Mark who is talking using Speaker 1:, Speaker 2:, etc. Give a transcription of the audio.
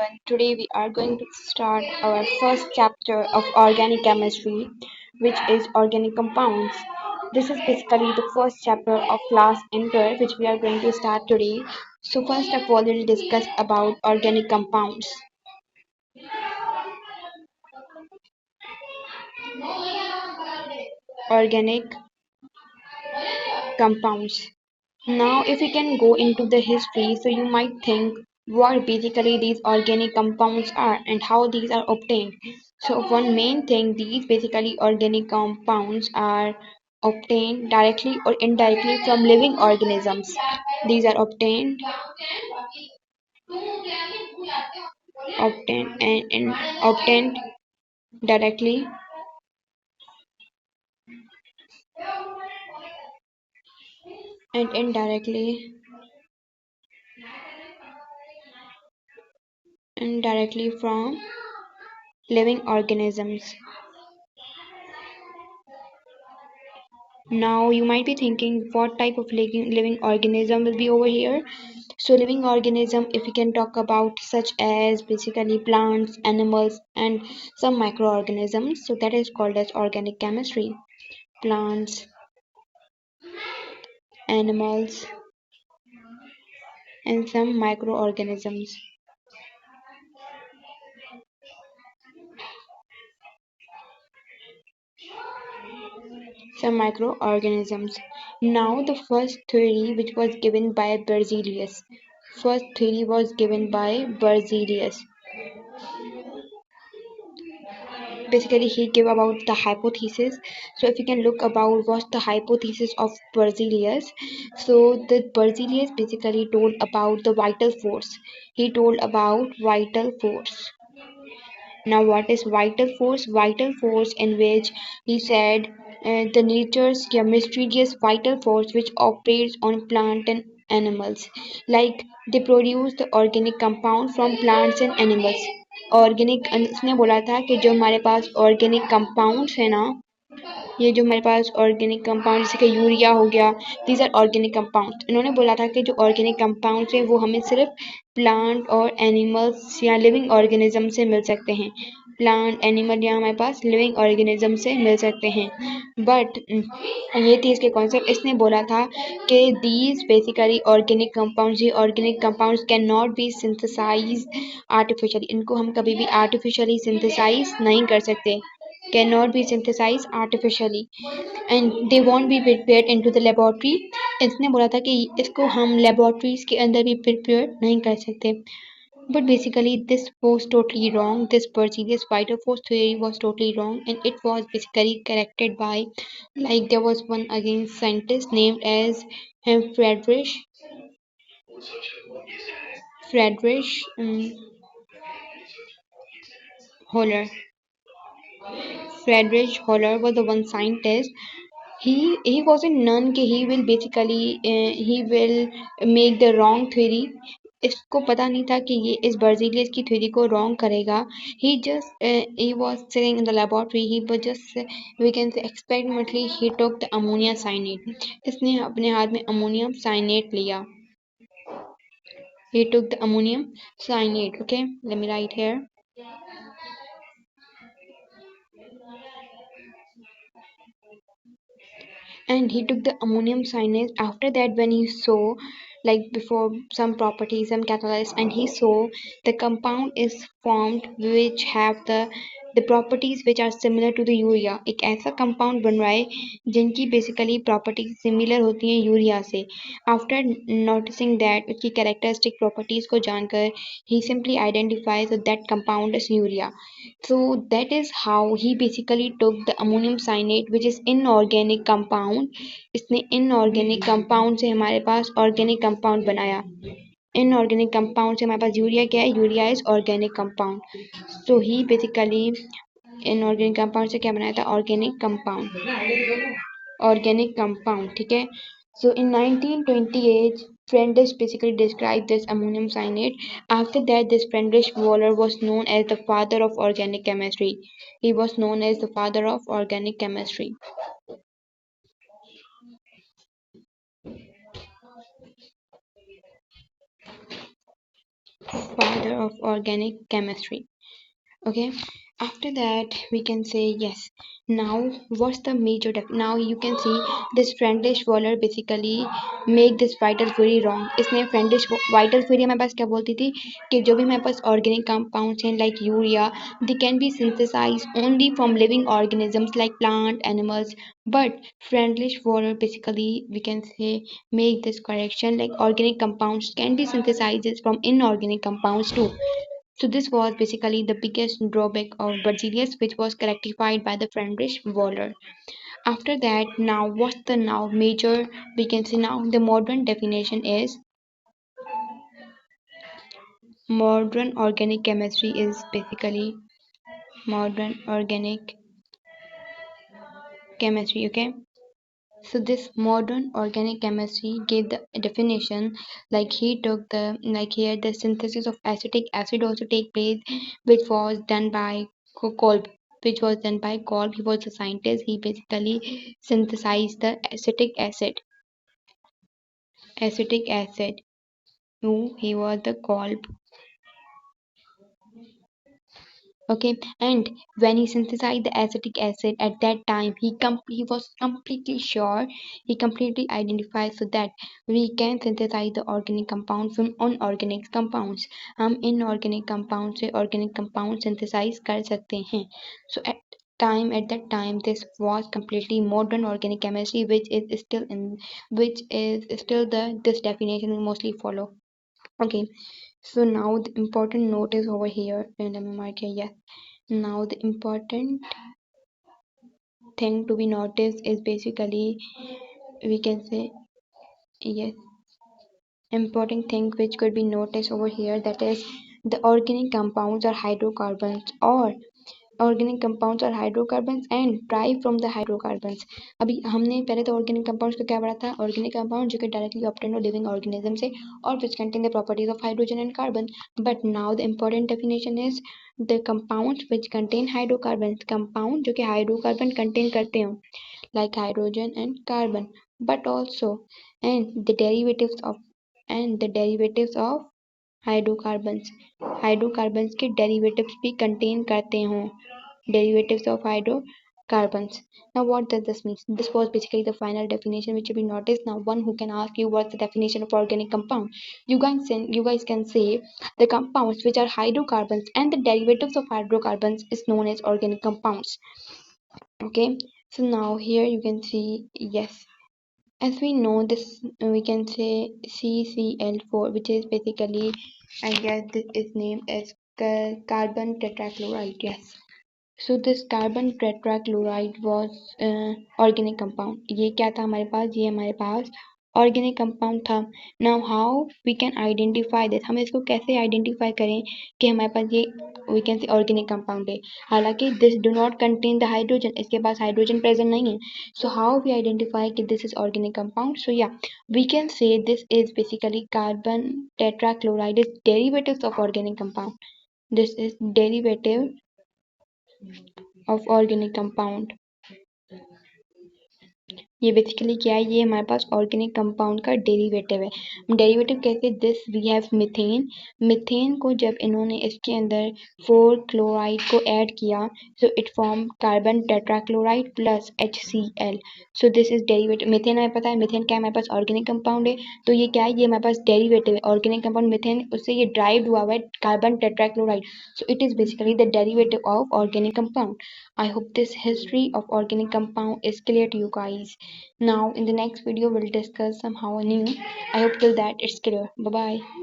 Speaker 1: everyone. Today we are going to start our first chapter of organic chemistry, which is organic compounds. This is basically the first chapter of class Enter, which we are going to start today. So first of all, we'll discuss about organic compounds. Organic compounds. Now, if we can go into the history, so you might think what basically these organic compounds are and how these are obtained. So, one main thing, these basically organic compounds are obtained directly or indirectly from living organisms. These are obtained directly and indirectly from living organisms. Now you might be thinking what type of living organism will be over here. So living organism, if we can talk about such as basically plants, animals and some microorganisms, so that is called as organic chemistry. Plants, animals and some microorganisms. Some microorganisms. Now the first theory which was given by Berzelius. First theory was given by Berzelius. Basically he gave about the hypothesis. So if you can look about what's the hypothesis of Berzelius, so the Berzelius basically told about the vital force. He told about vital force. Now what is vital force? Vital force in which he said the nature's mysterious vital force which operates on plant and animals, like they produce the organic compound from plants and animals. Organic उसने बोला था कि जो हमारे पास organic compounds है ना, ये जो हमारे पास ऑर्गेनिक कंपाउंड जैसे कि यूरिया हो गया, दीज आर ऑर्गेनिक कंपाउंड. इन्होंने बोला था कि जो ऑर्गेनिक कंपाउंड्स है वो हमें सिर्फ प्लांट और एनिमल्स या लिविंग ऑर्गेनिज्म से मिल सकते हैं. प्लांट एनिमल या हमारे पास लिविंग ऑर्गेनिज्म से मिल सकते हैं. बट ये थी इसके कॉन्सेप्ट. इसने बोला था कि these basically organic compounds can not be synthesize artificially. इनको हम कभी भी आर्टिफिशियली सिंथेसाइज नहीं कर सकते. cannot be synthesized artificially and they won't be prepared into the laboratory. इसने बोला था कि इसको हम laboratories के अंदर भी prepare नहीं कर सकते. But basically this was totally wrong. This Berzelius vital force theory was totally wrong and it was basically corrected by, like there was one again scientist named as Friedrich Friedrich Holler. Friedrich Holler was the one scientist. He wasn't none कि he will basically he will make the wrong theory. इसको पता नहीं था कि ये इस Berzelius की theory को रॉन्ग करेगा. He was sitting in the laboratory. He was just we can say experimentally he took the ammonia cyanide. इसने अपने हाथ में अमोनियम साइनेट लिया. He took the ammonium cyanide. Okay, let me write here. And he took the ammonium cyanide. After that, when he saw, like before, some properties, some catalysts, and he saw the compound is formed which have the properties which are similar to the urea. एक ऐसा compound बन रहा है जिनकी basically properties similar होती हैं urea से. After noticing that, उसकी कैरेक्टरिस्टिक प्रॉपर्टीज को जानकर, he simply identifies that compound is urea. So that is how he basically took the ammonium cyanide which is inorganic compound. इसने inorganic compound से हमारे पास organic compound बनाया. Inorganic compound से हमारे पास urea क्या है? Urea is organic compound. So he basically inorganic compound से क्या बनाया था? Organic compound. Organic compound, ठीक है. So in 1928, Friedrich basically described this ammonium cyanide. After that, this Friedrich Wöhler was known as the father of organic chemistry. He was known as the father of organic chemistry. father of organic chemistry. Okay, after that we can say yes. Now what's the major now you can see this friendlish waller basically make this vital theory wrong. इसने friendlish vital theory हमारे पास क्या बोलती थी कि जो भी हमारे पास organic compounds हैं like urea, they can be synthesized only from living organisms like plant animals. But friendlish waller basically we can say make this correction like organic compounds can be synthesized from inorganic compounds too. So this was basically the biggest drawback of Berzelius, which was rectified by the Friedrich Waller. After that, now what's the now major? We can see now the modern definition is modern organic chemistry is basically modern organic chemistry. Okay, so this modern organic chemistry gave the definition like he took the like here the synthesis of acetic acid also take place, which was done by Kolb, which was done by Kolb. He was a scientist. He basically synthesized the acetic acid. Who he was the Kolb. Okay, and when he synthesized the acetic acid at that time he was completely sure, he completely identified so that we can synthesize the organic compound from inorganic compounds. हम inorganic compound से organic compound synthesize कर सकते हैं. So at that time this was completely modern organic chemistry, which is still the this definition we mostly follow. Okay, so now the important note is over here, and let me mark here. Yes, now the important thing to be noticed is basically we can say yes, important thing which could be noticed over here, that is the organic compounds or hydrocarbons or organic compounds और hydrocarbons and derived from the hydrocarbons. अभी हमने पहले तो organic compounds को क्या पढ़ा था, organic compound जो कि डायरेक्टली ऑब्टेन और लिविंग ऑर्गेनिज्म से और which contain the properties of hydrogen and carbon. But now the important definition is the compounds which contain hydrocarbons, compound जो कि हाइड्रोकार्बन कंटेन करते हो like hydrogen and carbon, but also and the derivatives of hydrocarbons, hydrocarbons के derivatives भी contain करते हों, derivatives of hydrocarbons. Now, what does this mean? This was basically the final definition which you will notice. Now, one who can ask you what's the definition of organic compound, you guys can say the compounds which are hydrocarbons and the derivatives of hydrocarbons is known as organic compounds. Okay, so now here you can see yes. As we know this, we can say CCl4, which is basically, I guess this is named as carbon tetrachloride. Yes. So this carbon tetrachloride was organic compound. ये क्या था हमारे पास, ये हमारे पास organic compound था. Now how we can identify this, हम इसको कैसे आइडेंटिफाई करें कि हमारे पास ये we can say organic compound है. हालांकि this do not contain the hydrogen, इसके पास हाइड्रोजन प्रेजेंट नहीं है. सो हाउ वी आइडेंटिफाई कि this is organic compound. So या we can say this is basically carbon tetrachloride is derivatives of organic compound. This is derivative of organic compound. ये basically क्या है, ये हमारे पास ऑर्गेनिक कंपाउंड का derivative है. डेरिवेटिव कैसे, this we have methane. Methane को जब इन्होंने इसके अंदर 4 क्लोराइड को ऐड किया, so it form carbon tetrachloride plus HCl. So this is derivative. Methane हमें पता है, मीथेन क्या है हमारे पास ऑर्गेनिक कंपाउंड है. तो ये क्या है, ये हमारे पास डेरिवेटिव है. ऑर्गेनिक कंपाउंड मीथेन, उससे ये ड्राइव हुआ है carbon tetrachloride. So it is basically the derivative of organic compound. I hope this history of organic compound is clear to you guys. Now in the next video we'll discuss somehow new. I hope till that it's clear. Bye bye.